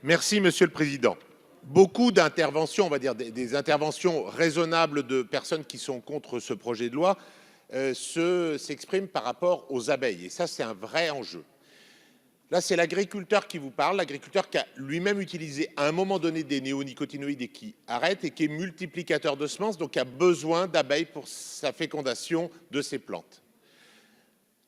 Merci, Monsieur le Président. Beaucoup d'interventions, on va dire des interventions raisonnables de personnes qui sont contre ce projet de loi, s'expriment par rapport aux abeilles. Et ça, c'est un vrai enjeu. Là, c'est l'agriculteur qui vous parle, l'agriculteur qui a lui-même utilisé à un moment donné des néonicotinoïdes et qui arrête et qui est multiplicateur de semences, donc qui a besoin d'abeilles pour sa fécondation de ses plantes.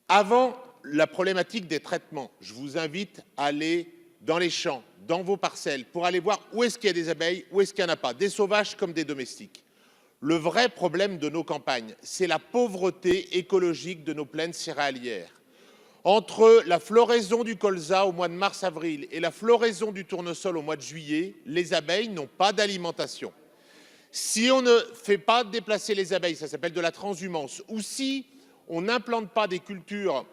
Avant la problématique des traitements, je vous invite à aller dans les champs, dans vos parcelles, pour aller voir où est-ce qu'il y a des abeilles, où est-ce qu'il n'y en a pas, des sauvages comme des domestiques. Le vrai problème de nos campagnes, c'est la pauvreté écologique de nos plaines céréalières. Entre la floraison du colza au mois de mars-avril et la floraison du tournesol au mois de juillet, les abeilles n'ont pas d'alimentation. Si on ne fait pas déplacer les abeilles, ça s'appelle de la transhumance, ou si on n'implante pas des cultures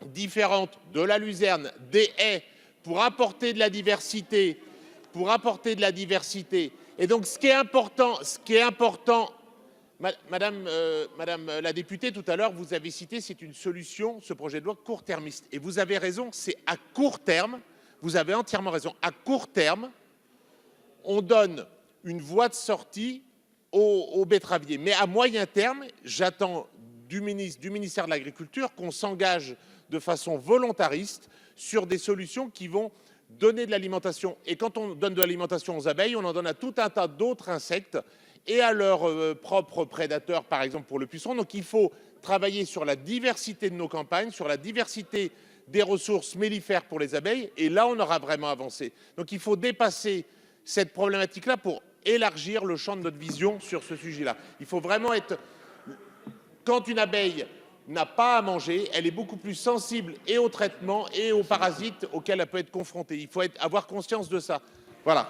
différentes, de la luzerne, des haies, pour apporter de la diversité, Et donc, ce qui est important, Madame la députée, tout à l'heure, vous avez cité, c'est une solution, ce projet de loi court-termiste. Et vous avez raison, c'est à court terme, vous avez entièrement raison, à court terme, on donne une voie de sortie aux betteraviers. Mais à moyen terme, j'attends du ministère de l'Agriculture qu'on s'engage de façon volontariste sur des solutions qui vont donner de l'alimentation. Et quand on donne de l'alimentation aux abeilles, on en donne à tout un tas d'autres insectes et à leurs propres prédateurs, par exemple pour le puceron. Donc il faut travailler sur la diversité de nos campagnes, sur la diversité des ressources mellifères pour les abeilles. Et là, on aura vraiment avancé. Donc il faut dépasser cette problématique-là pour élargir le champ de notre vision sur ce sujet-là. Il faut vraiment être... Quand une abeille n'a pas à manger, elle est beaucoup plus sensible et au traitement et aux parasites auxquels elle peut être confrontée. Il faut avoir conscience de ça. Voilà.